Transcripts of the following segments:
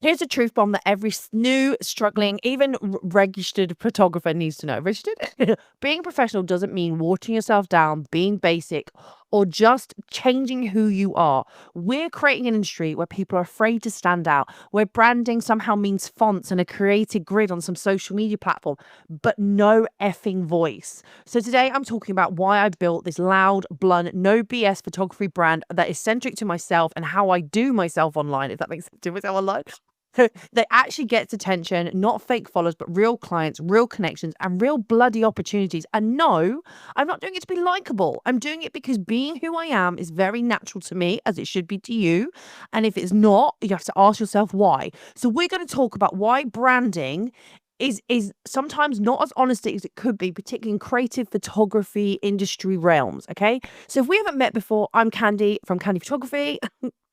Here's the truth bomb that every new, struggling, even registered photographer needs to know. Registered? Being professional doesn't mean watering yourself down, being basic, or just changing who you are. We're creating an industry where people are afraid to stand out, where branding somehow means fonts and a created grid on some social media platform, but no effing voice. So today I'm talking about why I built this loud, blunt, no BS photography brand that is centric to myself and how I do myself online, if that makes sense, do myself online. That actually gets attention, not fake followers, but real clients, real connections, and real bloody opportunities. And no, I'm not doing it to be likable. I'm doing it because being who I am is very natural to me, as it should be to you. And if it's not, you have to ask yourself why. So we're going to talk about why branding is sometimes not as honest as it could be, particularly in creative photography industry realms. Okay. So if we haven't met before, I'm Khandie from Khandie Photography.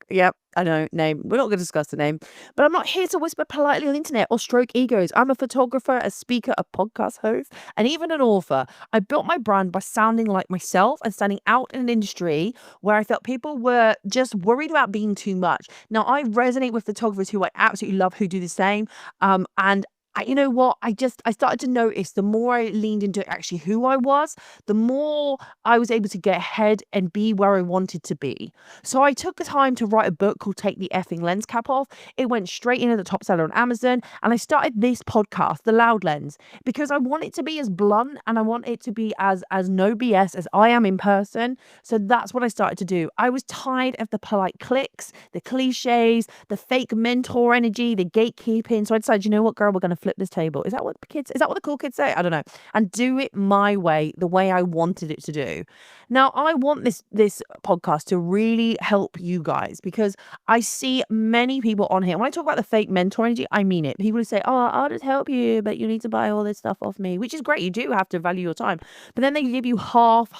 Yep, I know, name. We're not going to discuss the name, but I'm not here to whisper politely on the internet or stroke egos. I'm a photographer, a speaker, a podcast host, and even an author. I built my brand by sounding like myself and standing out in an industry where I felt people were just worried about being too much. Now, I resonate with photographers who I absolutely love who do the same. And you know what? I started to notice the more I leaned into actually who I was, the more I was able to get ahead and be where I wanted to be. So I took the time to write a book called Take the Effing Lens Cap Off. It went straight into the top seller on Amazon. And I started this podcast, The Loud Lens, because I want it to be as blunt and I want it to be as no BS as I am in person. So that's what I started to do. I was tired of the polite clicks, the cliches, the fake mentor energy, the gatekeeping. So I decided, you know what, girl, we're going to flip this table. Is that what the cool kids say? I don't know. And do it my way, the way I wanted it to do. Now, I want this podcast to really help you guys because I see many people on here. When I talk about the fake mentor energy, I mean it. People who say, "Oh, I'll just help you, but you need to buy all this stuff off me," which is great. You do have to value your time, but then they give you half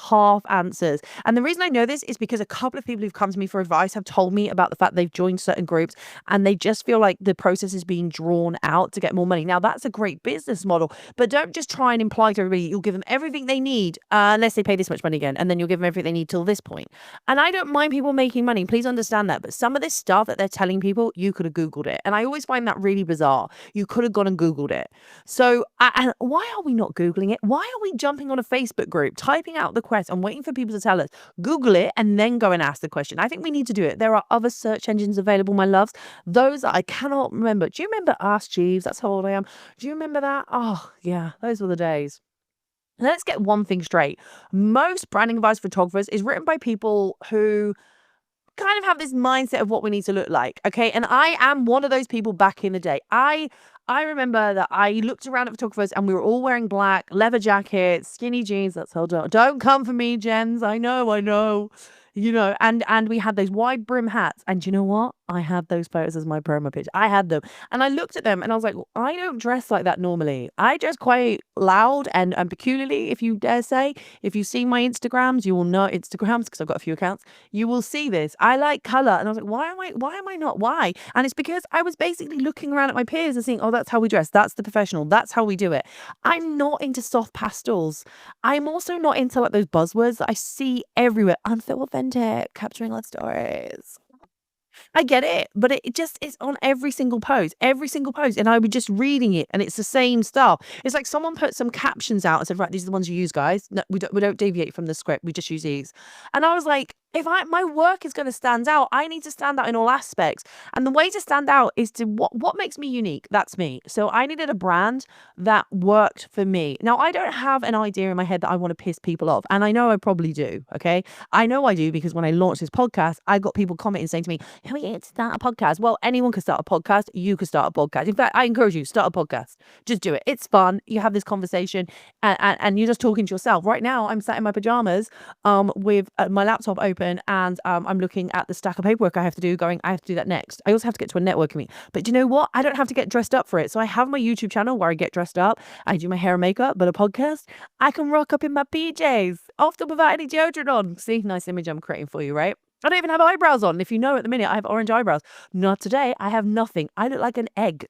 answers. And the reason I know this is because a couple of people who've come to me for advice have told me about the fact they've joined certain groups and they just feel like the process is being drawn out to get more money. Now, that's a great business model, but don't just try and imply to everybody you'll give them everything they need unless they pay this much money again, and then you'll give them everything they need till this point. And I don't mind people making money, please understand that, but some of this stuff that they're telling people, you could have Googled it. And I always find that really bizarre. You could have gone and Googled it. So and why are we not Googling it? Why are we jumping on a Facebook group, typing out the quest and waiting for people to tell us? Google it and then go and ask the question. I think we need to do it. There are other search engines available, my loves. Those that I cannot remember. Do you remember Ask Jeeves? That's how old I am. Do you remember that? Oh, yeah, those were the days. Let's get one thing straight. Most branding advice photographers is written by people who kind of have this mindset of what we need to look like. Okay. And I am one of those people back in the day. I remember that I looked around at photographers and we were all wearing black, leather jackets, skinny jeans. That's how don't come for me, Jens. I know. And we had those wide brim hats. And you know what? I had those photos as my promo picture. I had them. And I looked at them and I was like, well, I don't dress like that normally. I dress quite loud and peculiarly, if you dare say. If you see my Instagrams, you will know Instagrams because I've got a few accounts. You will see this. I like color. And I was like, why am I not? Why? And it's because I was basically looking around at my peers and saying, oh, that's how we dress. That's the professional. That's how we do it. I'm not into soft pastels. I'm also not into like those buzzwords that I see everywhere. I'm so authentic, capturing life stories. I get it, but it just is on every single post, and I was just reading it, and it's the same stuff. It's like someone put some captions out and said, "Right, these are the ones you use, guys. No, we don't deviate from the script. We just use these." And I was like, if my work is going to stand out, I need to stand out in all aspects. And the way to stand out is to what makes me unique. That's me. So I needed a brand that worked for me. Now, I don't have an idea in my head that I want to piss people off, and I know I probably do. Okay, I know I do because when I launched this podcast, I got people commenting saying to me, "How are you to start a podcast?" Well, anyone can start a podcast. You can start a podcast. In fact, I encourage you, start a podcast. Just do it. It's fun. You have this conversation and you're just talking to yourself. Right now, I'm sat in my pajamas with my laptop open and I'm looking at the stack of paperwork I have to do I have to do that next. I also have to get to a networking meeting. But do you know what? I don't have to get dressed up for it. So I have my YouTube channel where I get dressed up. I do my hair and makeup, but a podcast, I can rock up in my PJs, often without any deodorant on. See, nice image I'm creating for you, right? I don't even have eyebrows on. If you know, at the minute, I have orange eyebrows. Not today. I have nothing. I look like an egg.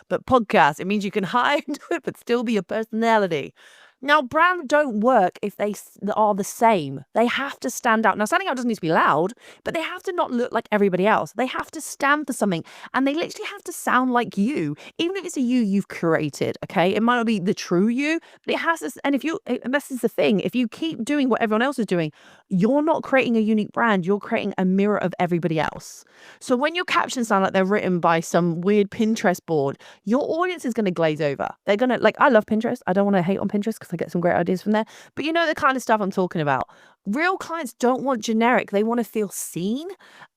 But podcast, it means you can hide it, but still be a personality. Now, brands don't work if they are the same. They have to stand out. Now, standing out doesn't need to be loud, but they have to not look like everybody else. They have to stand for something, and they literally have to sound like you, even if it's a you you've curated. Okay, it might not be the true you, but it has to. And if you, and this is the thing, if you keep doing what everyone else is doing, you're not creating a unique brand. You're creating a mirror of everybody else. So when your captions sound like they're written by some weird Pinterest board, your audience is going to glaze over. They're going to, like, I love Pinterest. I don't want to hate on Pinterest because I get some great ideas from there. But you know the kind of stuff I'm talking about. Real clients don't want generic. They want to feel seen.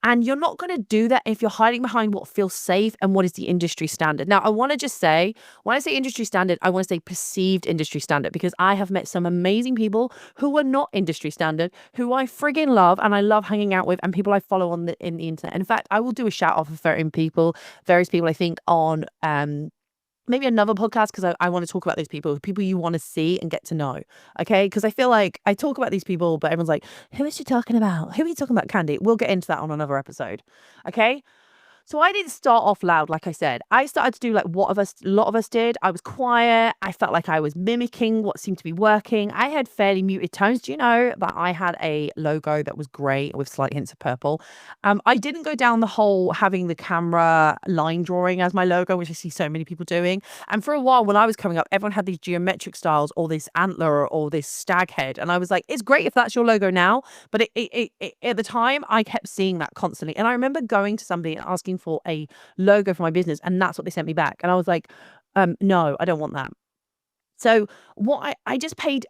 And you're not going to do that if you're hiding behind what feels safe and what is the industry standard. Now, I want to just say, when I say industry standard, I want to say perceived industry standard, because I have met some amazing people who are not industry standard, who I friggin' love and I love hanging out with, and people I follow on in the internet. In fact, I will do a shout out for various people I think on maybe another podcast, because I want to talk about those people you want to see and get to know. Okay. Because I feel like I talk about these people, but everyone's like, who is she talking about? Who are you talking about, Khandie? We'll get into that on another episode. Okay. So I didn't start off loud, like I said. I started to do like what a lot of us did. I was quiet. I felt like I was mimicking what seemed to be working. I had fairly muted tones. Do you know that I had a logo that was grey with slight hints of purple? I didn't go down the whole having the camera line drawing as my logo, which I see so many people doing. And for a while when I was coming up, everyone had these geometric styles or this antler or this stag head. And I was like, it's great if that's your logo now. But at the time, I kept seeing that constantly. And I remember going to somebody and asking for a logo for my business, and that's what they sent me back. And I was like, no, I don't want that. So what I just think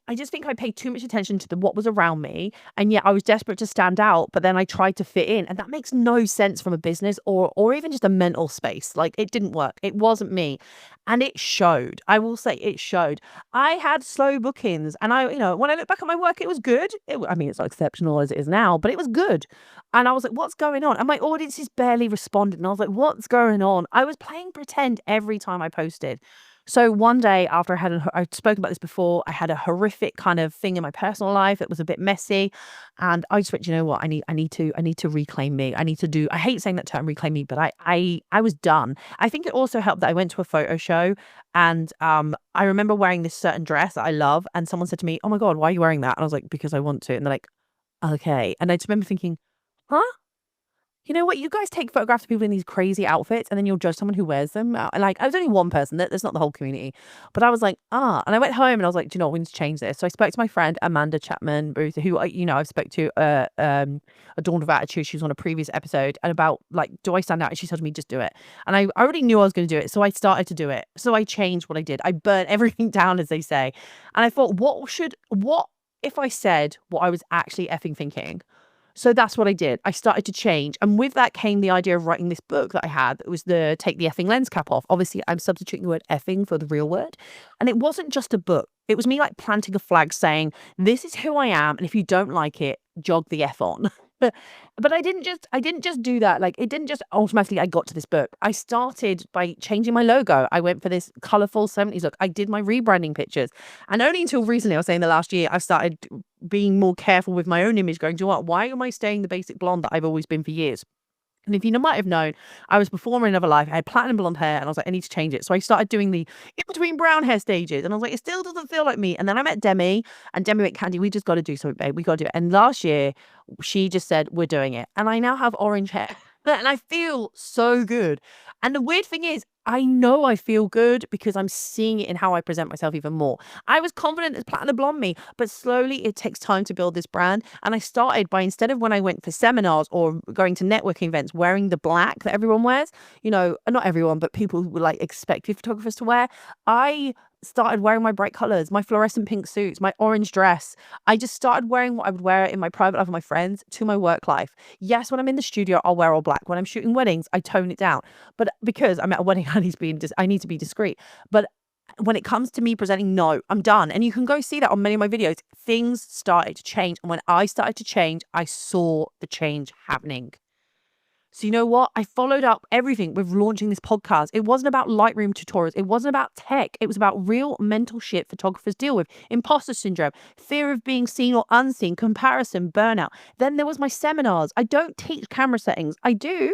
I paid too much attention to what was around me, and yet I was desperate to stand out, but then I tried to fit in, and that makes no sense from a business or even just a mental space. Like, it didn't work. It wasn't me. And it showed. I will say it showed. I had slow bookings, and when I look back at my work, it was good. I mean, it's not exceptional as it is now, but it was good. And I was like, what's going on? And my audience is barely responding. And I was like, what's going on? I was playing pretend every time I posted. So one day after I'd spoken about this before, I had a horrific kind of thing in my personal life. It was a bit messy, and I just went, you know what? I need to reclaim me. I hate saying that term, reclaim me, but I was done. I think it also helped that I went to a photo show, and I remember wearing this certain dress that I love, and someone said to me, "Oh my God, why are you wearing that?" And I was like, "Because I want to." And they're like, "Okay." And I just remember thinking, huh? You know what? You guys take photographs of people in these crazy outfits, and then you'll judge someone who wears them. Like, I was only one person. That's not the whole community. But I was like, ah. And I went home and I was like, do you know what? We need to change this. So I spoke to my friend Amanda Chapman Booth, who I've spoke to a Dawn of Attitude. She was on a previous episode, and about like, do I stand out? And she said to me, just do it. And I already knew I was going to do it, so I started to do it. So I changed what I did. I burnt everything down, as they say. And I thought, what if I said what I was actually effing thinking? So that's what I did. I started to change. And with that came the idea of writing this book that I had. It was the Take the Effing Lens Cap Off. Obviously, I'm substituting the word effing for the real word. And it wasn't just a book. It was me like planting a flag saying, this is who I am. And if you don't like it, jog the F on. But I didn't just do that. Like, it didn't just automatically, I got to this book. I started by changing my logo. I went for this colorful 70s look. I did my rebranding pictures. And only until recently, I was saying the last year, I've started being more careful with my own image, going, do you know what? Why am I staying the basic blonde that I've always been for years? And if you might have known, I was performing in another life. I had platinum blonde hair, and I was like, I need to change it. So I started doing the in between brown hair stages, and I was like, it still doesn't feel like me. And then I met Demi, and Demi went, Khandie, we just got to do something, babe. We got to do it. And last year, she just said, we're doing it. And I now have orange hair, and I feel so good. And the weird thing is, I know I feel good because I'm seeing it in how I present myself even more. I was confident as platinum blonde me, but slowly it takes time to build this brand. And I started by, instead of when I went for seminars or going to networking events, wearing the black that everyone wears, not everyone, but people who like expected photographers to wear, I started wearing my bright colors, my fluorescent pink suits, my orange dress. I just started wearing what I would wear in my private life with my friends to my work life. Yes, when I'm in the studio, I'll wear all black. When I'm shooting weddings, I tone it down. But because I'm at a wedding, I need to be discreet. But when it comes to me presenting, no, I'm done. And you can go see that on many of my videos. Things started to change. And when I started to change, I saw the change happening. So you know what? I followed up everything with launching this podcast. It wasn't about Lightroom tutorials. It wasn't about tech. It was about real mental shit photographers deal with. Imposter syndrome, fear of being seen or unseen, comparison, burnout. Then there was my seminars. I don't teach camera settings. I do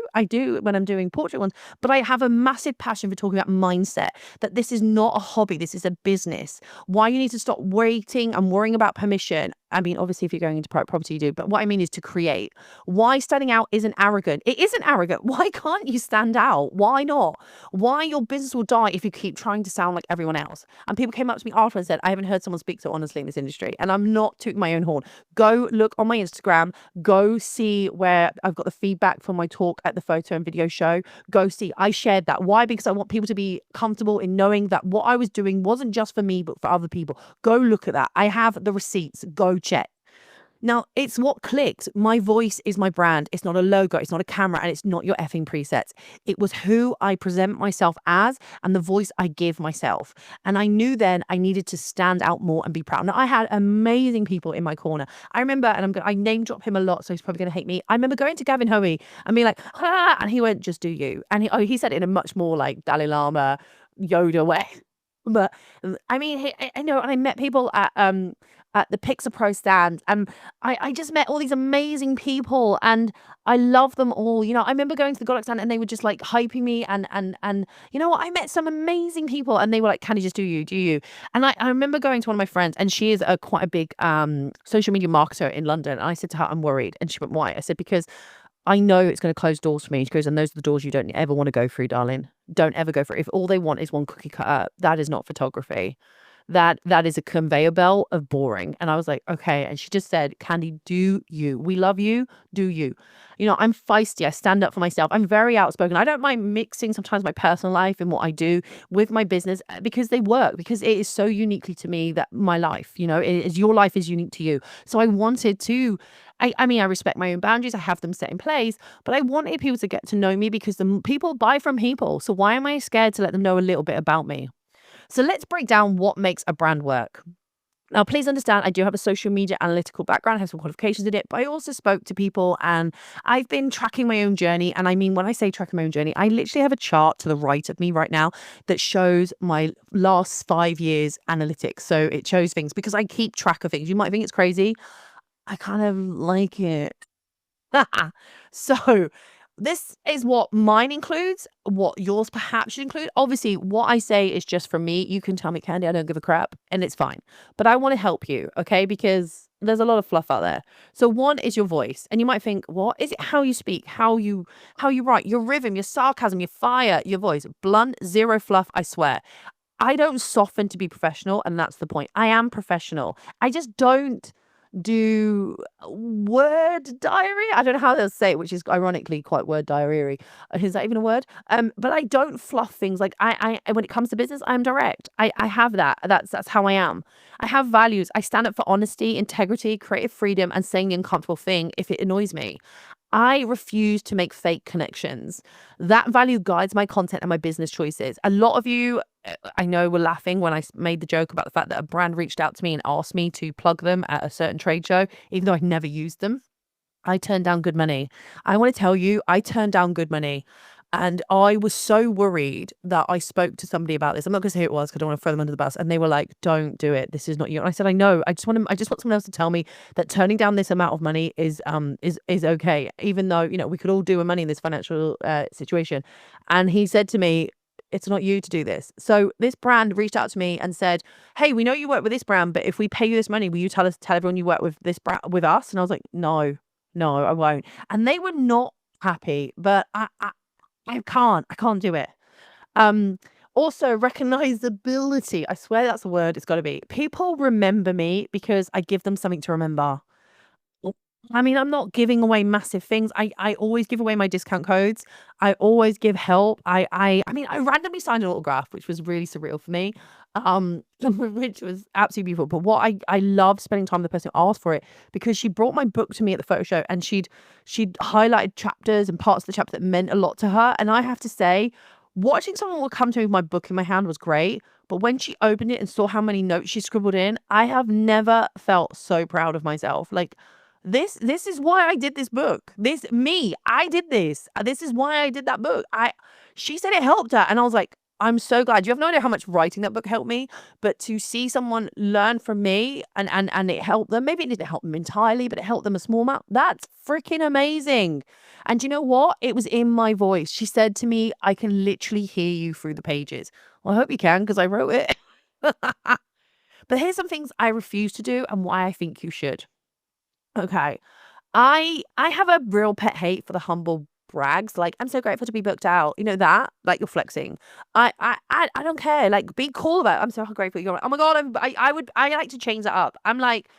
when I'm doing portrait ones, but I have a massive passion for talking about mindset, that this is not a hobby. This is a business. Why you need to stop waiting and worrying about permission. I mean, obviously, if you're going into private property, you do. But what I mean is to create. Why standing out isn't arrogant. It isn't arrogant. Why can't you stand out? Why not? Why your business will die if you keep trying to sound like everyone else? And people came up to me after and said, I haven't heard someone speak so honestly in this industry. And I'm not tooting my own horn. Go look on my Instagram. Go see where I've got the feedback from my talk at the photo and video show. Go see. I shared that. Why? Because I want people to be comfortable in knowing that what I was doing wasn't just for me, but for other people. Go look at that. I have the receipts. Go check. Now, it's what clicks. My voice is my brand. It's not a logo. It's not a camera. And it's not your effing presets. It was who I present myself as and the voice I give myself. And I knew then I needed to stand out more and be proud. Now, I had amazing people in my corner. I remember, and I name drop him a lot, so he's probably going to hate me. I remember going to Gavin Hoey and being like, ah, and he went, just do you. And he said it in a much more like Dalai Lama, Yoda way. But I mean, I know, and I met people at the Pixar Pro stand, and I just met all these amazing people, and I love them all. You know, I remember going to the Godox stand, and they were just like hyping me, and you know what? I met some amazing people, and they were like, "Khandie, just do you?" And I remember going to one of my friends, and she is quite a big social media marketer in London, and I said to her, "I'm worried," and she went, "Why?" I said, "Because I know it's going to close doors for me." She goes, "And those are the doors you don't ever want to go through, darling. Don't ever go through. If all they want is one cookie cutter, that is not photography. That is a conveyor belt of boring." And I was like, okay. And she just said, "Khandie, do you. We love you. Do you." You know, I'm feisty. I stand up for myself. I'm very outspoken. I don't mind mixing sometimes my personal life and what I do with my business because they work, because it is so uniquely to me that my life, you know, it is, your life is unique to you. So I wanted to, I mean, I respect my own boundaries. I have them set in place, but I wanted people to get to know me because the people buy from people. So why am I scared to let them know a little bit about me? So let's break down what makes a brand work. Now, please understand, I do have a social media analytical background, I have some qualifications in it, but I also spoke to people and I've been tracking my own journey. And I mean, when I say tracking my own journey, I literally have a chart to the right of me right now that shows my last 5 years analytics. So it shows things because I keep track of things. You might think it's crazy. I kind of like it. So this is what mine includes, what yours perhaps should include. Obviously, what I say is just for me. You can tell me, "Khandie, I don't give a crap," and it's fine. But I want to help you, okay? Because there's a lot of fluff out there. So one is your voice. And you might think, what is it? How you speak, how you write, your rhythm, your sarcasm, your fire, your voice. Blunt, zero fluff, I swear. I don't soften to be professional, and that's the point. I am professional. I just don't do word diary. I don't know how they'll say it, which is ironically quite word diary. Is that even a word? But I don't fluff things. Like when it comes to business, I'm direct. I have that. That's how I am. I have values. I stand up for honesty, integrity, creative freedom, and saying the uncomfortable thing if it annoys me. I refuse to make fake connections. That value guides my content and my business choices. A lot of you, I know, were laughing when I made the joke about the fact that a brand reached out to me and asked me to plug them at a certain trade show, even though I'd never used them. I turned down good money. I want to tell you, I turned down good money. And I was so worried that I spoke to somebody about this. I'm not going to say who it was because I don't want to throw them under the bus. And they were like, "Don't do it. This is not you." And I said, "I know. I just want someone else to tell me that turning down this amount of money is okay. Even though, you know, we could all do with money in this financial situation." And he said to me, "It's not you to do this." So this brand reached out to me and said, "Hey, we know you work with this brand, but if we pay you this money, will you tell everyone you work with this brand with us?" And I was like, "No, no, I won't." And they were not happy, but I can't do it. Um, Also recognizability. I swear that's a word. It's got to be. People remember me because I give them something to remember. Well, I mean, I'm not giving away massive things. I always give away my discount codes. I always give help. I mean, I randomly signed an autograph, which was really surreal for me. Which was absolutely beautiful. But what I love spending time with the person who asked for it because she brought my book to me at the photo show and she'd highlighted chapters and parts of the chapter that meant a lot to her. And I have to say, watching someone will come to me with my book in my hand was great. But when she opened it and saw how many notes she scribbled in, I have never felt so proud of myself. Like, This is why I did this book. I did this. This is why I did that book. She said it helped her, and I was like, I'm so glad. You have no idea how much writing that book helped me, but to see someone learn from me and it helped them. Maybe it didn't help them entirely, but it helped them a small amount. That's freaking amazing. And you know what? It was in my voice. She said to me, I can literally hear you through the pages. Well, I hope you can because I wrote it. But here's some things I refuse to do and why I think you should. Okay. I have a real pet hate for the humble brags. Like, I'm so grateful to be booked out. You know that? Like, you're flexing. I don't care. Like, be cool about it. I'm so grateful. You're like, oh my God, I like to change that up. I'm like,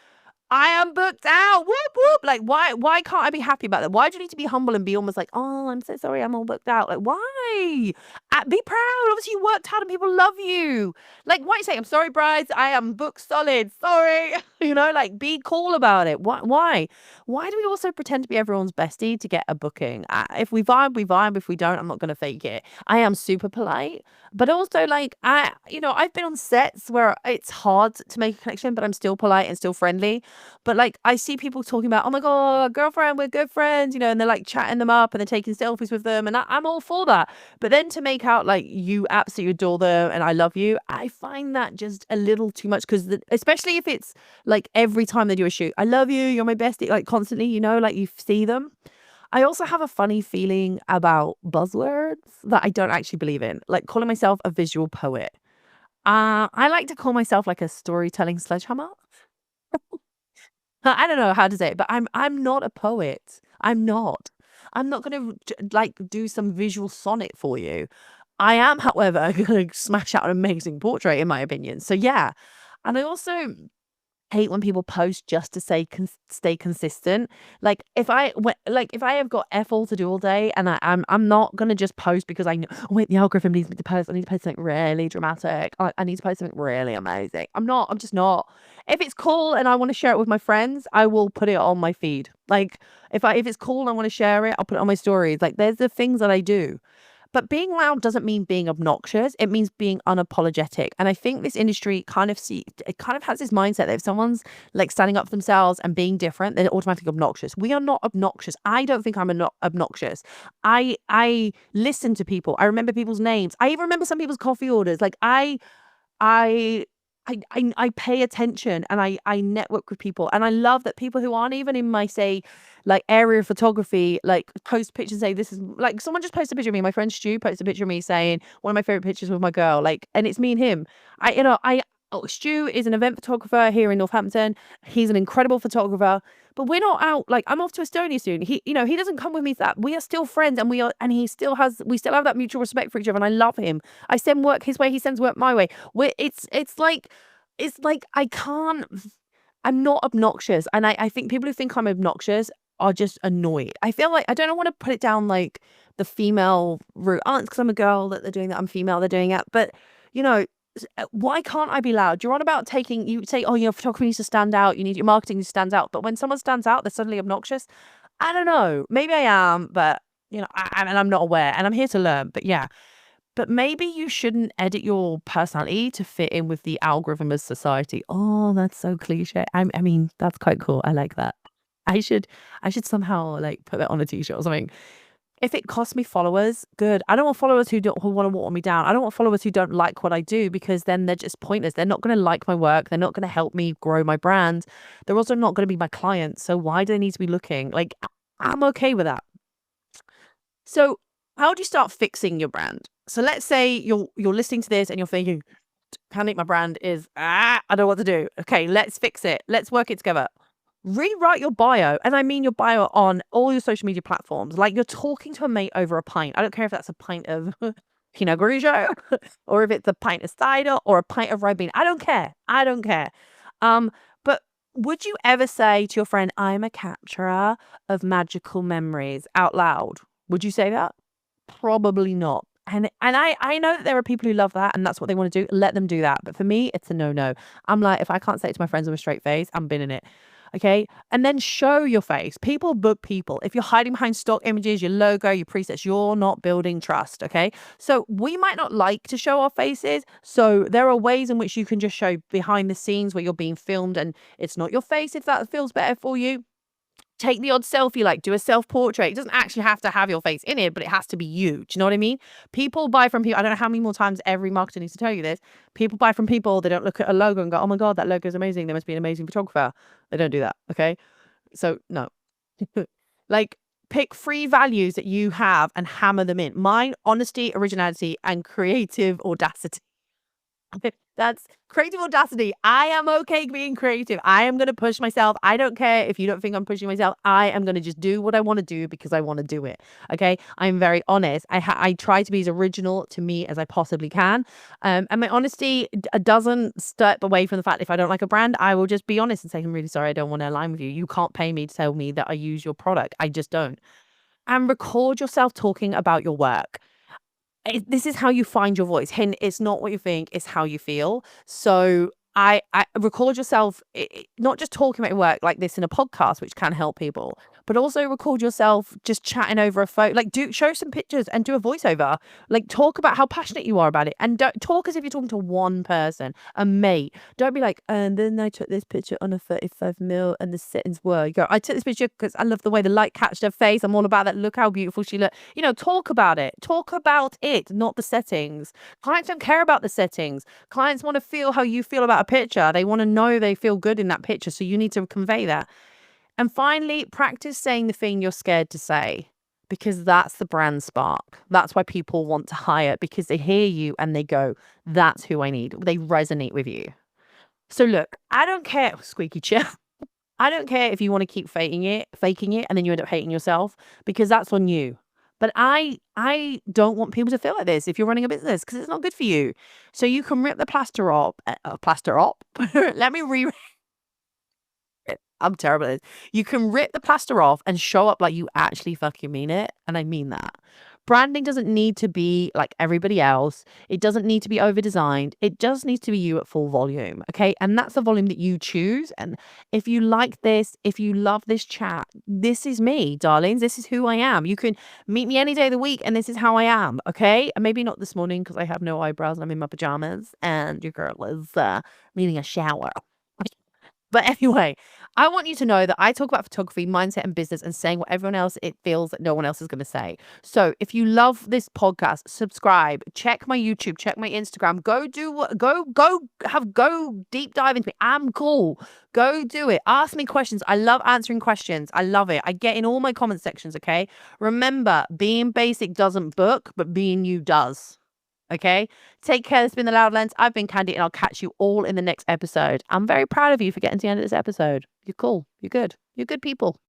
I am booked out. Whoop whoop. Like, why can't I be happy about that? Why do you need to be humble and be almost like, oh, I'm so sorry, I'm all booked out? Like, why? Be proud. Obviously, you worked hard and people love you. Like, why you say, I'm sorry, brides, I am booked solid. Sorry. Like, be cool about it. Why? Why do we also pretend to be everyone's bestie to get a booking? If we vibe, we vibe. If we don't, I'm not gonna fake it. I am super polite. But also, like, I've been on sets where it's hard to make a connection, but I'm still polite and still friendly. But like, I see people talking about, oh my God, girlfriend, we're good friends, and they're like chatting them up and they're taking selfies with them. And I'm all for that. But then to make out like you absolutely adore them and I love you, I find that just a little too much because especially if it's like every time they do a shoot, I love you, you're my bestie, like constantly, like you see them. I also have a funny feeling about buzzwords that I don't actually believe in, like calling myself a visual poet. I like to call myself like a storytelling sledgehammer. I don't know how to say it, but I'm not a poet. I'm not. I'm not gonna like do some visual sonnet for you. I am, however, gonna smash out an amazing portrait, in my opinion. So yeah, and I also hate when people post just to say stay consistent. Like if I have got F all to do all day and I'm not gonna just post because I know, oh wait, the algorithm needs me to post. I need to post something really dramatic. I need to post something really amazing. I'm just not. If it's cool and I want to share it with my friends, I will put it on my feed. Like if it's cool and I want to share it, I'll put it on my stories. Like there's the things that I do. But being loud doesn't mean being obnoxious. It means being unapologetic. And I think this industry it kind of has this mindset that if someone's like standing up for themselves and being different, they're automatically obnoxious. We are not obnoxious. I don't think I'm not obnoxious. I listen to people. I remember people's names. I even remember some people's coffee orders. Like I I pay attention and I network with people. And I love that people who aren't even in my, say, like area of photography, like post pictures and say, this is like someone just posted a picture of me. My friend Stu posted a picture of me saying one of my favorite pictures with my girl. Like, and it's me and him. Stu is an event photographer here in Northampton. He's an incredible photographer, but we're not out. Like, I'm off to Estonia soon. He doesn't come with me. That we are still friends, and we still have that mutual respect for each other. And I love him. I send work his way. He sends work my way. It's like I can't. I'm not obnoxious, and I think people who think I'm obnoxious are just annoyed. I feel like I don't want to put it down like the female route. Oh, it's because I'm a girl that they're doing that. I'm female, they're doing it. But you know, why can't I be loud? You're on about taking, you say, oh, your photography needs to stand out. You need your marketing to stand out. But when someone stands out, they're suddenly obnoxious. I don't know. Maybe I am, but and I'm not aware and I'm here to learn. But yeah, but maybe you shouldn't edit your personality to fit in with the algorithm of society. Oh, that's so cliche. I mean, that's quite cool. I like that. I should I should somehow like put that on a t-shirt or something. If it costs me followers, good. I don't want followers who want to water me down. I don't want followers who don't like what I do because then they're just pointless. They're not going to like my work. They're not going to help me grow my brand. They're also not going to be my clients. So why do they need to be looking? Like, I'm okay with that. So how do you start fixing your brand? So let's say you're listening to this and you're thinking, Khandie, my brand is I don't know what to do. Okay, let's fix it. Let's work it together. Rewrite your bio, and I mean your bio on all your social media platforms. Like you're talking to a mate over a pint. I don't care if that's a pint of Pinot Grigio or if it's a pint of cider or a pint of red bean. I don't care. I don't care. But would you ever say to your friend, "I'm a capturer of magical memories" out loud? Would you say that? Probably not. And I know that there are people who love that and that's what they want to do. Let them do that. But for me, it's a no-no. I'm like, if I can't say it to my friends with a straight face, I'm binning it. Okay. And then show your face. People book people. If you're hiding behind stock images, your logo, your presets, you're not building trust. Okay. So we might not like to show our faces. So there are ways in which you can just show behind the scenes where you're being filmed and it's not your face if that feels better for you. take the odd selfie, like do a self-portrait. It doesn't actually have to have your face in it, but it has to be you. Do you know what I mean? People buy from people. I don't know how many more times every marketer needs to tell you this. People buy from people. They don't look at a logo and go, oh my God, that logo is amazing. They must be an amazing photographer. They don't do that. Okay. So no, like pick 3 values that you have and hammer them in. Mine, honesty, originality, and creative audacity. That's creative audacity. I am okay being creative. I am going to push myself. I don't care if you don't think I'm pushing myself. I am going to just do what I want to do because I want to do it. Okay. I'm very honest. I try to be as original to me as I possibly can. And my honesty doesn't step away from the fact if I don't like a brand, I will just be honest and say, I'm really sorry. I don't want to align with you. You can't pay me to tell me that I use your product. I just don't. And record yourself talking about your work. This is how you find your voice. Hint, it's not what you think, it's how you feel. So I record yourself, not just talking about your work like this in a podcast, which can help people, but also record yourself just chatting over a phone. Like, show some pictures and do a voiceover. Like, talk about how passionate you are about it, and don't talk as if you're talking to one person, a mate. Don't be like, and then I took this picture on a 35mm, and the settings were. You go, I took this picture because I love the way the light catched her face. I'm all about that. Look how beautiful she looked. You know, talk about it. Talk about it, not the settings. Clients don't care about the settings. Clients want to feel how you feel about a picture. They want to know they feel good in that picture. So you need to convey that. And finally, practice saying the thing you're scared to say, because that's the brand spark. That's why people want to hire, because they hear you and they go, that's who I need. They resonate with you. So look, I don't care, squeaky chair. I don't care if you want to keep faking it, and then you end up hating yourself, because that's on you. But I don't want people to feel like this if you're running a business, because it's not good for you. So you can rip the plaster off. Let me re. I'm terrible at this. You can rip the plaster off and show up like you actually fucking mean it. And I mean that. Branding doesn't need to be like everybody else. It doesn't need to be over designed. It just needs to be you at full volume. Okay. And that's the volume that you choose. And if you like this, if you love this chat, this is me, darlings. This is who I am. You can meet me any day of the week and this is how I am. Okay. And maybe not this morning because I have no eyebrows and I'm in my pajamas and your girl is needing a shower. But anyway, I want you to know that I talk about photography, mindset, and business and saying what everyone else it feels that no one else is going to say. So if you love this podcast, subscribe, check my YouTube, check my Instagram, go deep dive into me. I'm cool. Go do it. Ask me questions. I love answering questions. I love it. I get in all my comment sections. Okay. Remember, being basic doesn't book, but being you does. Okay, take care. This has been The Loud Lens. I've been Khandie, and I'll catch you all in the next episode. I'm very proud of you for getting to the end of this episode. You're cool. You're good. You're good people.